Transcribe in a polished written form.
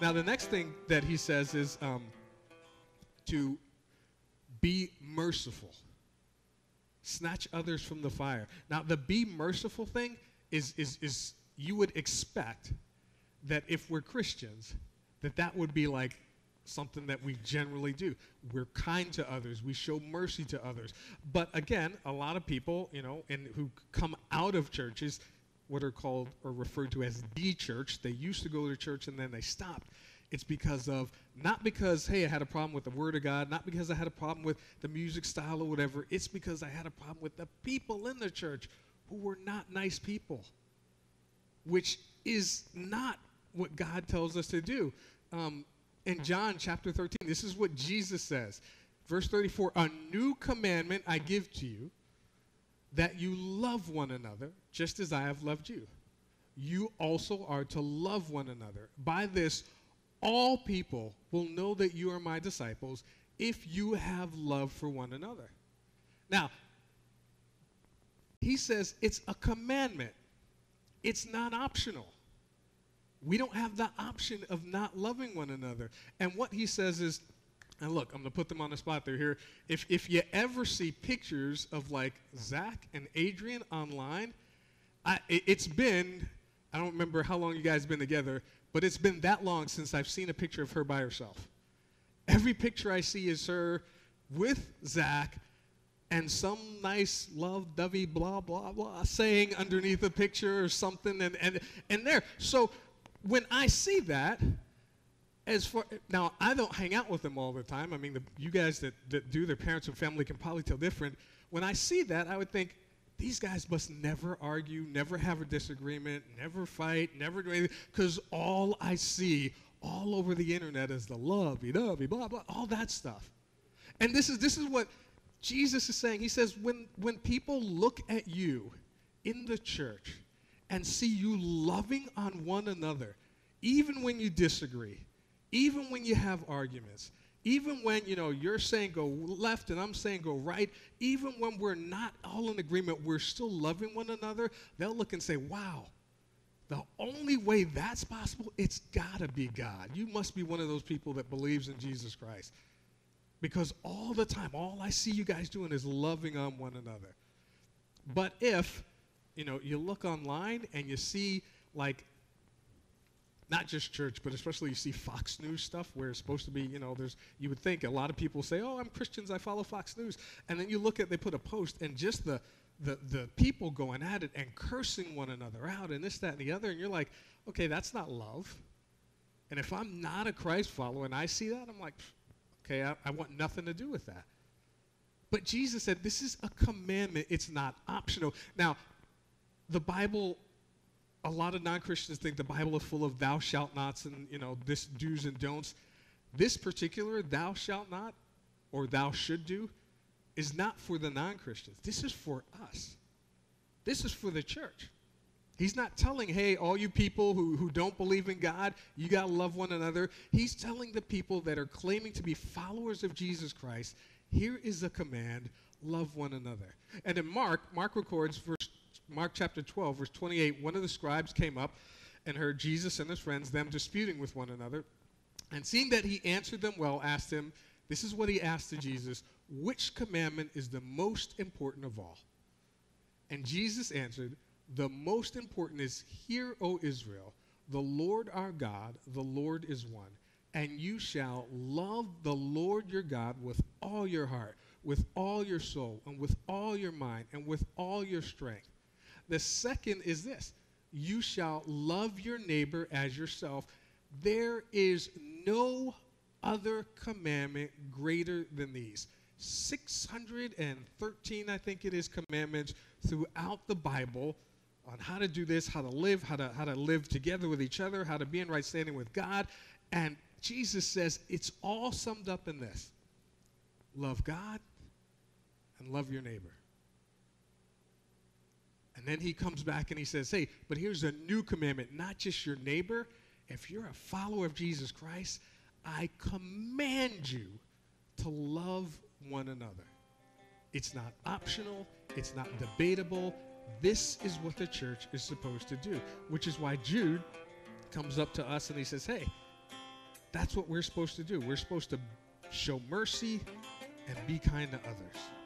Now, the next thing that he says is to be merciful. Snatch others from the fire. Now, the be merciful thing is you would expect that if we're Christians, that would be like something that we generally do. We're kind to others. We show mercy to others. But again, a lot of people, and who come out of churches, what are called or referred to as the church, they used to go to church and then they stopped. It's because of, not because, hey, I had a problem with the Word of God, not because I had a problem with the music style or whatever. It's because I had a problem with the people in the church who were not nice people, which is not what God tells us to do. In John chapter 13, this is what Jesus says. Verse 34, a new commandment I give to you, that you love one another just as I have loved you. You also are to love one another. By this, all people will know that you are my disciples if you have love for one another. Now, he says it's a commandment. It's not optional. We don't have the option of not loving one another. And what he says is, and look, I'm going to put them on the spot there here. If you ever see pictures of like Zach and Adrian online, it's been, I don't remember how long you guys been together, but it's been that long since I've seen a picture of her by herself. Every picture I see is her with Zach and some nice love-dovey blah, blah, blah saying underneath the picture or something and there. So when I see that, now, I don't hang out with them all the time. I mean, you guys that do, their parents and family can probably tell different. When I see that, I would think, these guys must never argue, never have a disagreement, never fight, never do anything, because all I see all over the internet is the lovey-dovey, blah, blah, all that stuff. And this is what Jesus is saying. He says, when people look at you in the church and see you loving on one another, even when you disagree, even when you have arguments, even when, you're saying go left and I'm saying go right, even when we're not all in agreement, we're still loving one another, they'll look and say, wow, the only way that's possible, it's got to be God. You must be one of those people that believes in Jesus Christ. Because all the time, all I see you guys doing is loving on one another. But if, you look online and you see, like, not just church, but especially you see Fox News stuff where it's supposed to be, you would think a lot of people say, oh, I'm Christians, I follow Fox News. And then you look at, they put a post and just the people going at it and cursing one another out and this, that, and the other. And you're like, okay, that's not love. And if I'm not a Christ follower and I see that, I'm like, okay, I want nothing to do with that. But Jesus said, this is a commandment. It's not optional. Now, the Bible, a lot of non-Christians think the Bible is full of thou shalt nots and, this do's and don'ts. This particular thou shalt not or thou should do is not for the non-Christians. This is for us. This is for the church. He's not telling, hey, all you people who don't believe in God, you got to love one another. He's telling the people that are claiming to be followers of Jesus Christ, here is a command, love one another. And in Mark records Mark chapter 12, verse 28, one of the scribes came up and heard Jesus and his friends, them disputing with one another. And seeing that he answered them well, asked him, this is what he asked to Jesus, which commandment is the most important of all? And Jesus answered, the most important is, hear, O Israel, the Lord our God, the Lord is one. And you shall love the Lord your God with all your heart, with all your soul, and with all your mind, and with all your strength. The second is this, you shall love your neighbor as yourself. There is no other commandment greater than these. 613, I think it is, commandments throughout the Bible on how to do this, how to live, how to live together with each other, how to be in right standing with God. And Jesus says it's all summed up in this. Love God and love your neighbor. And then he comes back and he says, hey, but here's a new commandment, not just your neighbor. If you're a follower of Jesus Christ, I command you to love one another. It's not optional. It's not debatable. This is what the church is supposed to do, which is why Jude comes up to us and he says, hey, That's what we're supposed to do. We're supposed to show mercy and be kind to others.